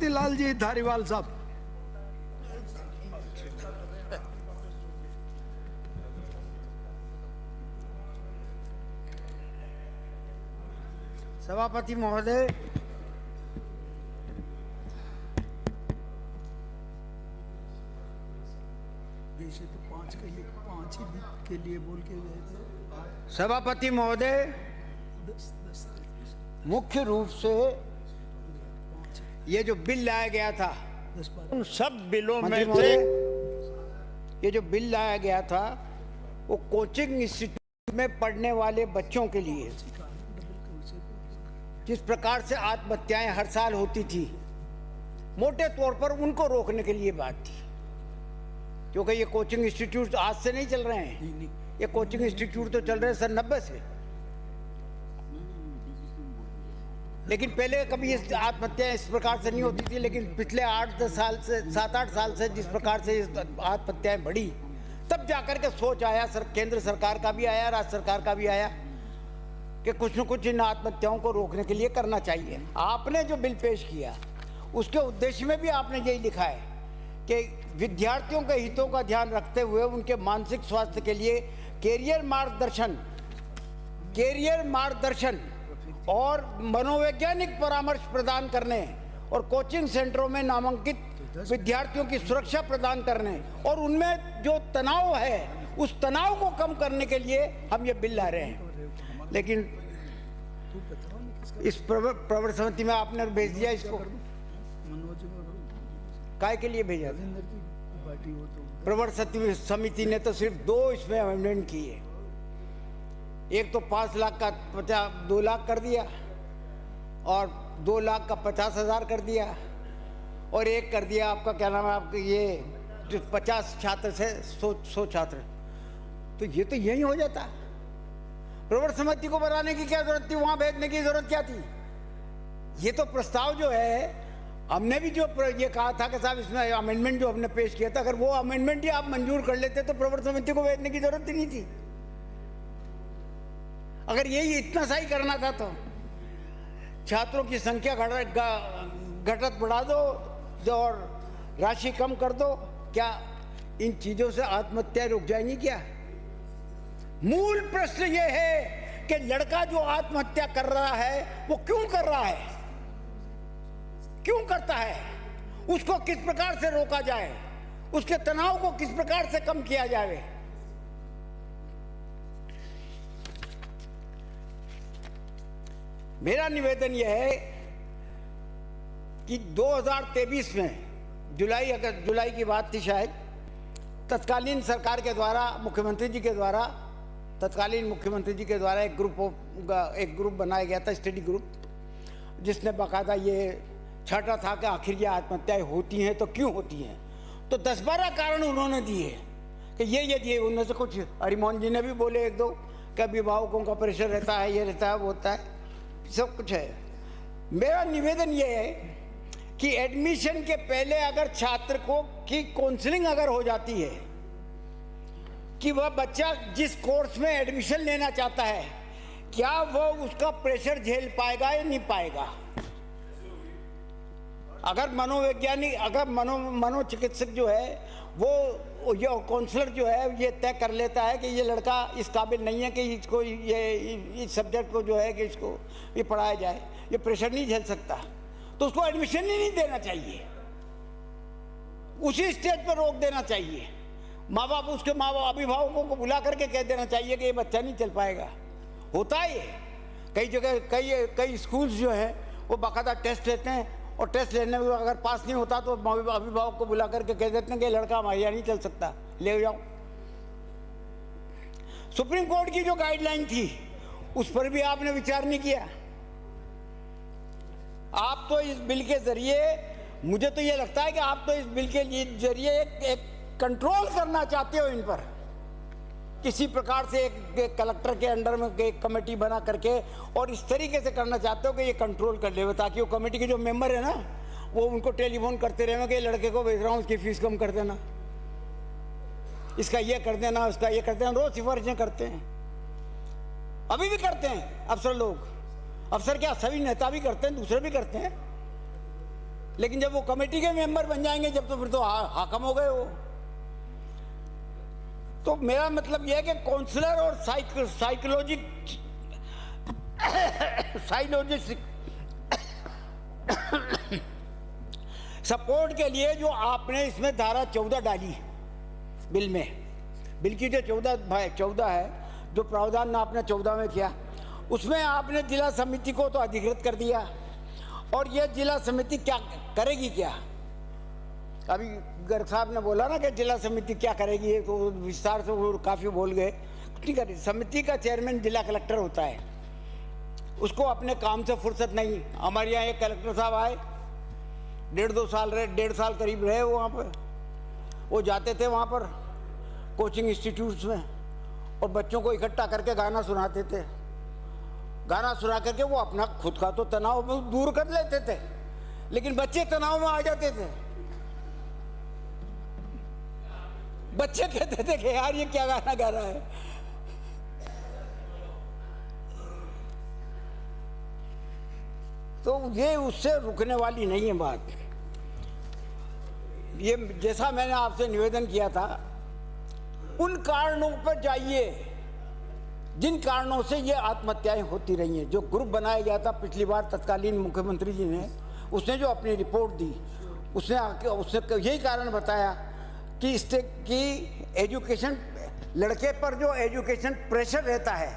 मोतीलाल जी धारीवाल साहब। सभापति महोदय, तो पांच के लिए बोल के गए थे। सभापति महोदय, मुख्य रूप से ये जो बिल लाया गया था, उन सब बिलों में मंत्री से महोदय, ये जो बिल लाया गया था वो कोचिंग इंस्टीट्यूट में पढ़ने वाले बच्चों के लिए, जिस प्रकार से आत्महत्याएं हर साल होती थी, मोटे तौर पर उनको रोकने के लिए बात थी। क्योंकि ये कोचिंग इंस्टीट्यूट आज से नहीं चल रहे हैं, ये कोचिंग इंस्टीट्यूट तो चल रहे हैं सन 90 से। लेकिन पहले कभी इस आत्महत्याएं इस प्रकार से नहीं होती थी, लेकिन पिछले 8-10 साल से, 7-8 साल से जिस प्रकार से आत्महत्याएं बढ़ी, तब जाकर के सोच आया, केंद्र सरकार का भी आया, राज्य सरकार का भी आया कि कुछ न कुछ इन आत्महत्याओं को रोकने के लिए करना चाहिए। आपने जो बिल पेश किया उसके उद्देश्य में भी आपने यही लिखा है कि विद्यार्थियों के हितों का ध्यान रखते हुए उनके मानसिक स्वास्थ्य के लिए कैरियर मार्गदर्शन और मनोवैज्ञानिक परामर्श प्रदान करने और कोचिंग सेंटरों में नामांकित विद्यार्थियों की सुरक्षा प्रदान करने और उनमें जो तनाव है उस तनाव को कम करने के लिए हम ये बिल ला रहे हैं। लेकिन इस प्रवर समिति में आपने भेज दिया इसको, काय के लिए भेजा? प्रवर समिति ने तो सिर्फ 2 इसमें अमेंडमेंट किए। एक तो 5 लाख का 2 लाख कर दिया और 2 लाख का 50,000 कर दिया, और एक कर दिया आपका क्या नाम है, आपके ये जो 50 छात्र से 100 छात्र, तो ये तो यही हो जाता। प्रवर समिति को बनाने की क्या जरूरत थी, वहां भेजने की जरूरत क्या थी? ये तो प्रस्ताव जो है, हमने भी जो ये कहा था कि साहब इसमें अमेंडमेंट जो हमने पेश किया था, अगर वो अमेंडमेंट ही आप मंजूर कर लेते तो प्रवर समिति को भेजने की जरूरत ही नहीं थी। अगर यही इतना सा ही करना था तो छात्रों की संख्या घटत बढ़ा दो और राशि कम कर दो, क्या इन चीजों से आत्महत्याएं रुक जाएंगी क्या? मूल प्रश्न ये है कि लड़का जो आत्महत्या कर रहा है वो क्यों कर रहा है, क्यों करता है, उसको किस प्रकार से रोका जाए, उसके तनाव को किस प्रकार से कम किया जाए। मेरा निवेदन यह है कि 2023 में जुलाई की बात थी शायद, तत्कालीन सरकार के द्वारा तत्कालीन मुख्यमंत्री जी के द्वारा एक ग्रुप बनाया गया था, स्टडी ग्रुप, जिसने बाकायदा ये छाटा था कि आखिर ये आत्महत्याएं होती हैं तो क्यों होती हैं। तो 10-12 कारण उन्होंने दिए कि ये दिए। उनमें से कुछ हरिमोहन जी ने भी बोले 1-2 कि अभिभावकों का प्रेशर रहता है, ये रहता है, वो होता है, सब कुछ है। मेरा निवेदन ये है कि एडमिशन के पहले अगर छात्र को की काउंसलिंग अगर हो जाती है कि वह बच्चा जिस कोर्स में एडमिशन लेना चाहता है, क्या वह उसका प्रेशर झेल पाएगा या नहीं पाएगा। अगर मनोवैज्ञानिक, अगर मनोचिकित्सक जो है वो ये काउंसलर जो है ये तय कर लेता है कि ये लड़का इस काबिल नहीं है कि इसको ये इस सब्जेक्ट को जो है कि इसको ये पढ़ाया जाए, ये प्रेशर नहीं झेल सकता, तो उसको एडमिशन ही नहीं देना चाहिए, उसी स्टेज पर रोक देना चाहिए। उसके माँ बाप अभिभावकों को बुला करके कह देना चाहिए कि ये बच्चा नहीं चल पाएगा। होता है ये कई जगह, कई स्कूल्स जो है वो बाकायदा टेस्ट लेते हैं और टेस्ट लेने में अगर पास नहीं होता तो अभिभावक को बुला करके कह देते हैं कि लड़का हमारे यहाँ नहीं चल सकता, ले जाओ। सुप्रीम कोर्ट की जो गाइडलाइन थी उस पर भी आपने विचार नहीं किया। आप तो इस बिल के जरिए, मुझे तो ये लगता है कि आप तो इस बिल के जरिए एक कंट्रोल करना चाहते हो इन पर, किसी प्रकार से एक कलेक्टर के अंडर में एक कमेटी बना करके, और इस तरीके से करना चाहते हो कि ये कंट्रोल कर ले, ताकि वो कमेटी के जो मेंबर है ना वो उनको टेलीफोन करते रहे कि लड़के को भेज रहा हूँ, उसकी फीस कम कर देना, इसका ये कर देना, उसका ये कर देना। रोज सिफारिशें करते हैं, अभी भी करते हैं अफसर लोग। अफसर क्या, सभी नेता भी करते हैं, दूसरे भी करते हैं। लेकिन जब वो कमेटी के मेंबर बन जाएंगे जब, तो फिर तो हाकम हो गए वो। तो मेरा मतलब यह है कि काउंसलर और साइकोलॉजिस्ट सपोर्ट के लिए जो आपने इसमें धारा 14 डाली बिल में, बिल की जो 14 है, जो प्रावधान आपने 14 में किया, उसमें आपने जिला समिति को तो अधिकृत कर दिया। और यह जिला समिति क्या करेगी? क्या अभी गर्ग साहब ने बोला ना कि जिला समिति क्या करेगी, तो विस्तार से वो काफ़ी बोल गए। ठीक है, समिति का चेयरमैन जिला कलेक्टर होता है, उसको अपने काम से फुर्सत नहीं। हमारे यहाँ एक कलेक्टर साहब आए, 1.5 साल करीब रहे वो वहाँ पर। वो जाते थे वहाँ पर कोचिंग इंस्टीट्यूट्स में और बच्चों को इकट्ठा करके गाना सुनाते थे। गाना सुना करके वो अपना खुद का तो तनाव दूर कर लेते थे, लेकिन बच्चे तनाव में आ जाते थे। बच्चे कहते थे कि यार ये क्या गाना गा रहा है। तो ये उससे रुकने वाली नहीं है बात। ये जैसा मैंने आपसे निवेदन किया था, उन कारणों पर जाइए जिन कारणों से ये आत्महत्याएं होती रही हैं। जो ग्रुप बनाया गया था पिछली बार तत्कालीन मुख्यमंत्री जी ने, उसने जो अपनी रिपोर्ट दी, उसने यही कारण बताया कि इससे कि एजुकेशन, लड़के पर जो एजुकेशन प्रेशर रहता है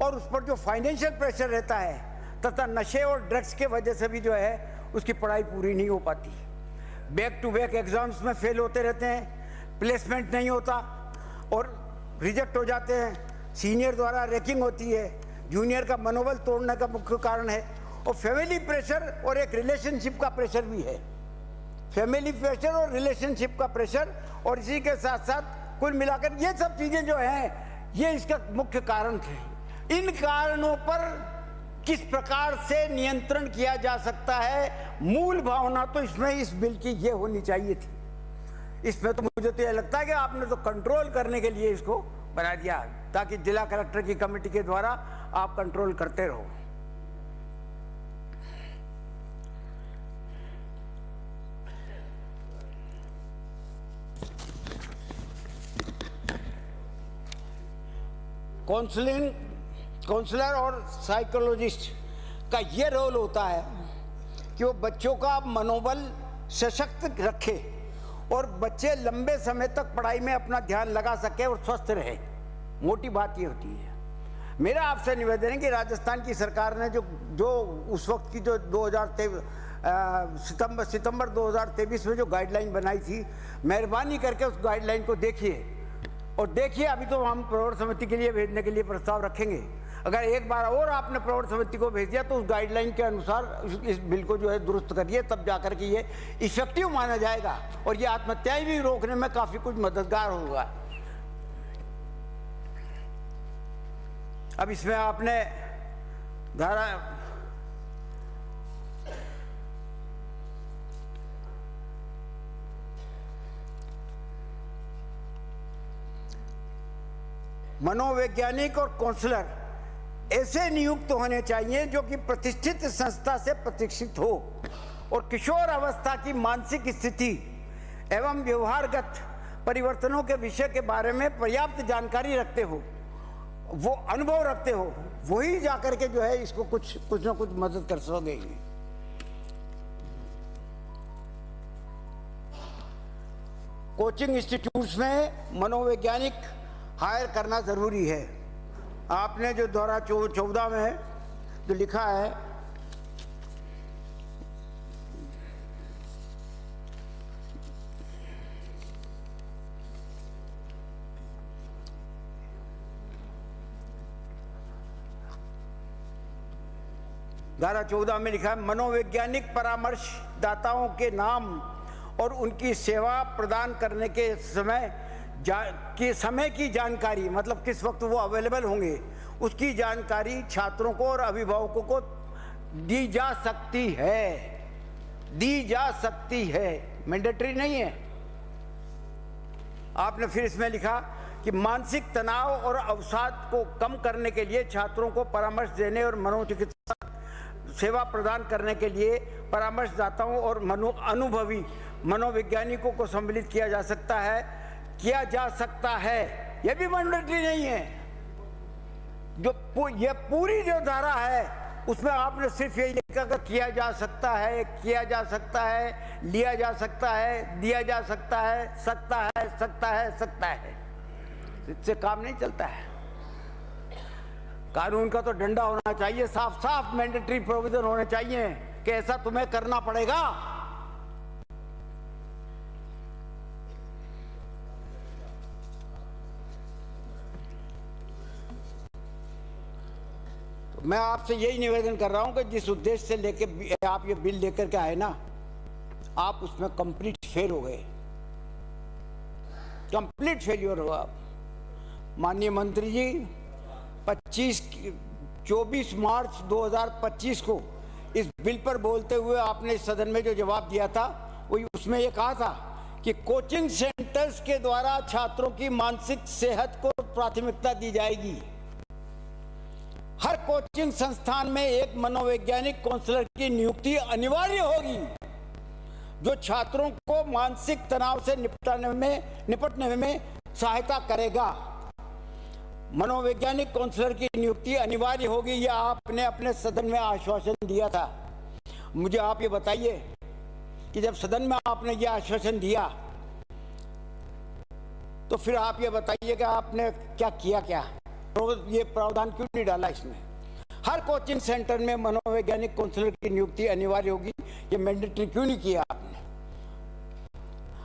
और उस पर जो फाइनेंशियल प्रेशर रहता है, तथा नशे और ड्रग्स के वजह से भी जो है उसकी पढ़ाई पूरी नहीं हो पाती। बैक टू बैक एग्जाम्स में फेल होते रहते हैं, प्लेसमेंट नहीं होता और रिजेक्ट हो जाते हैं। सीनियर द्वारा रैकिंग होती है, जूनियर का मनोबल तोड़ने का मुख्य कारण है। और फैमिली प्रेशर और एक रिलेशनशिप का प्रेशर भी है। फैमिली प्रेशर और रिलेशनशिप का प्रेशर, और इसी के साथ साथ कुल मिलाकर ये सब चीज़ें जो हैं, ये इसका मुख्य कारण थे। इन कारणों पर किस प्रकार से नियंत्रण किया जा सकता है, मूल भावना तो इसमें इस बिल की ये होनी चाहिए थी। इसमें तो मुझे तो यह लगता है कि आपने तो कंट्रोल करने के लिए इसको बना दिया, ताकि जिला कलेक्टर की कमेटी के द्वारा आप कंट्रोल करते रहो। काउंसलर और साइकोलॉजिस्ट का ये रोल होता है कि वो बच्चों का मनोबल सशक्त रखे और बच्चे लंबे समय तक पढ़ाई में अपना ध्यान लगा सके और स्वस्थ रहे। मोटी बात ये होती है। मेरा आपसे निवेदन है कि राजस्थान की सरकार ने जो उस वक्त की जो सितंबर 2023 में जो गाइडलाइन बनाई थी, मेहरबानी करके उस गाइडलाइन को देखिए। और देखिए, अभी तो हम प्रवर समिति के लिए भेजने के लिए प्रस्ताव रखेंगे। अगर एक बार और आपने प्रवर समिति को भेज दिया तो उस गाइडलाइन के अनुसार इस बिल को जो है दुरुस्त करिए, तब जाकर के ये इफेक्टिव माना जाएगा और ये आत्महत्याएं भी रोकने में काफ़ी कुछ मददगार होगा। अब इसमें आपने धारा मनोवैज्ञानिक और काउंसलर ऐसे नियुक्त होने चाहिए जो कि प्रतिष्ठित संस्था से प्रशिक्षित हो और किशोर अवस्था की मानसिक स्थिति एवं व्यवहारगत परिवर्तनों के विषय के बारे में पर्याप्त जानकारी रखते हो, वो अनुभव रखते हो, वही जाकर के जो है इसको कुछ ना कुछ मदद कर सकोगे। कोचिंग इंस्टीट्यूट्स में मनोवैज्ञानिक हायर करना जरूरी है। आपने जो धारा 14 में जो लिखा है, धारा 14 में लिखा है, मनोवैज्ञानिक परामर्शदाताओं के नाम और उनकी सेवा प्रदान करने के समय की जानकारी, मतलब किस वक्त वो अवेलेबल होंगे, उसकी जानकारी छात्रों को और अभिभावकों को दी जा सकती है, मैंडेटरी नहीं है। आपने फिर इसमें लिखा कि मानसिक तनाव और अवसाद को कम करने के लिए छात्रों को परामर्श देने और मनोचिकित्सा सेवा प्रदान करने के लिए परामर्शदाताओं और अनुभवी मनोवैज्ञानिकों को सम्मिलित किया जा सकता है। यह भी मैंडेटरी नहीं है। जो ये पूरी जो धारा है उसमें आपने सिर्फ यही लिखा कि किया जा सकता है, लिया जा सकता है, दिया जा सकता है, सकता है। इससे काम नहीं चलता है। कानून का तो डंडा होना चाहिए, साफ साफ मैंडेटरी प्रोविजन होने चाहिए कि ऐसा तुम्हें करना पड़ेगा। तो मैं आपसे यही निवेदन कर रहा हूं कि जिस उद्देश्य से लेके आप ये बिल लेकर के आए ना, आप उसमें कंप्लीट फेल हो गए, कंप्लीट फेलियर हो आप। माननीय मंत्री जी, 24 मार्च 2025 को इस बिल पर बोलते हुए आपने सदन में जो जवाब दिया था, वही उसमें ये कहा था कि कोचिंग सेंटर्स के द्वारा छात्रों की मानसिक सेहत को प्राथमिकता दी जाएगी। हर कोचिंग संस्थान में एक मनोवैज्ञानिक काउंसलर की नियुक्ति अनिवार्य होगी, जो छात्रों को मानसिक तनाव से निपटने में सहायता करेगा। मनोवैज्ञानिक काउंसलर की नियुक्ति अनिवार्य होगी, यह आपने अपने सदन में आश्वासन दिया था। मुझे आप ये बताइए कि जब सदन में आपने ये आश्वासन दिया, तो फिर आप ये बताइए कि आपने क्या किया, ये प्रावधान क्यों नहीं डाला इसमें? हर कोचिंग सेंटर में मनोवैज्ञानिक काउंसलर की नियुक्ति अनिवार्य होगी, ये मैंडेटरी क्यों नहीं किया आपने?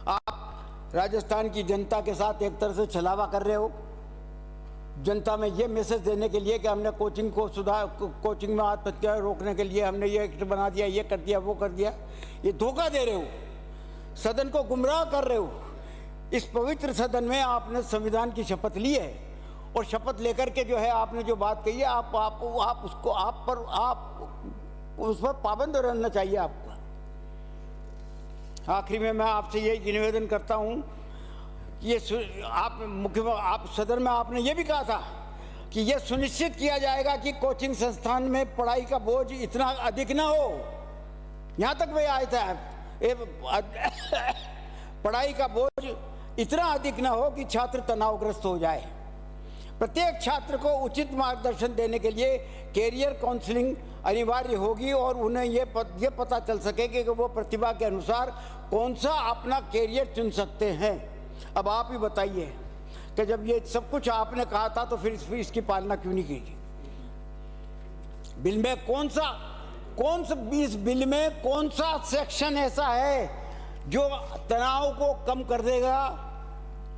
आप राजस्थान की जनता के साथ एक तरह से छलावा कर रहे हो, जनता में ये मैसेज देने के लिए कि हमने कोचिंग में आत्महत्या रोकने के लिए हमने ये एक्ट बना दिया, ये कर दिया, वो कर दिया। ये धोखा दे रहे हो, सदन को गुमराह कर रहे हो। इस पवित्र सदन में आपने संविधान की शपथ ली है, और शपथ लेकर के जो है आपने जो बात कही है, आप उस पर पाबंद रहना चाहिए आपको। आखिरी में मैं आपसे यही निवेदन करता हूं, ये आप सदन में आपने ये भी कहा था कि यह सुनिश्चित किया जाएगा कि कोचिंग संस्थान में पढ़ाई का बोझ इतना अधिक ना हो। यहां तक वह आया था, पढ़ाई का बोझ इतना अधिक ना हो कि छात्र तनावग्रस्त हो जाए। प्रत्येक छात्र को उचित मार्गदर्शन देने के लिए कैरियर काउंसलिंग अनिवार्य होगी, और उन्हें ये पता चल सके कि वो प्रतिभा के अनुसार कौन सा अपना कैरियर चुन सकते हैं। अब आप ही बताइए कि जब ये सब कुछ आपने कहा था, तो फिर इसकी पालना क्यों नहीं की? बिल में इस बिल में कौन सा सेक्शन ऐसा है जो तनाव को कम कर देगा,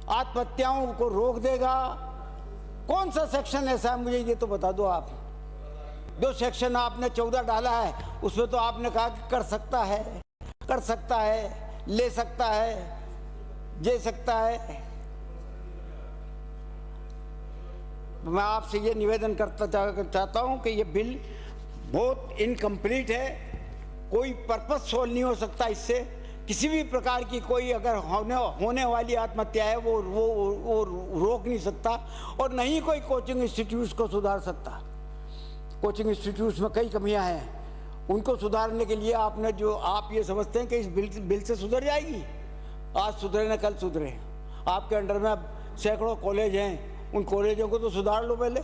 आत्महत्याओं को रोक देगा? कौन सा सेक्शन ऐसा है, मुझे ये तो बता दो आप। जो सेक्शन आपने 14 डाला है, उसमें तो आपने कहा कि कर सकता है, ले सकता है, दे सकता है। मैं आपसे ये निवेदन चाहता हूं कि ये बिल बहुत इनकम्प्लीट है, कोई पर्पस सोल्व नहीं हो सकता इससे। किसी भी प्रकार की कोई अगर होने वाली आत्महत्या है वो रोक नहीं सकता, और नहीं कोई कोचिंग इंस्टीट्यूट्स को सुधार सकता। कोचिंग इंस्टीट्यूट्स में कई कमियां हैं, उनको सुधारने के लिए आपने जो आप ये समझते हैं कि इस बिल से सुधर जाएगी, आज सुधरे न कल सुधरे। आपके अंडर में सैकड़ों कॉलेज हैं, उन कॉलेजों को तो सुधार लो पहले।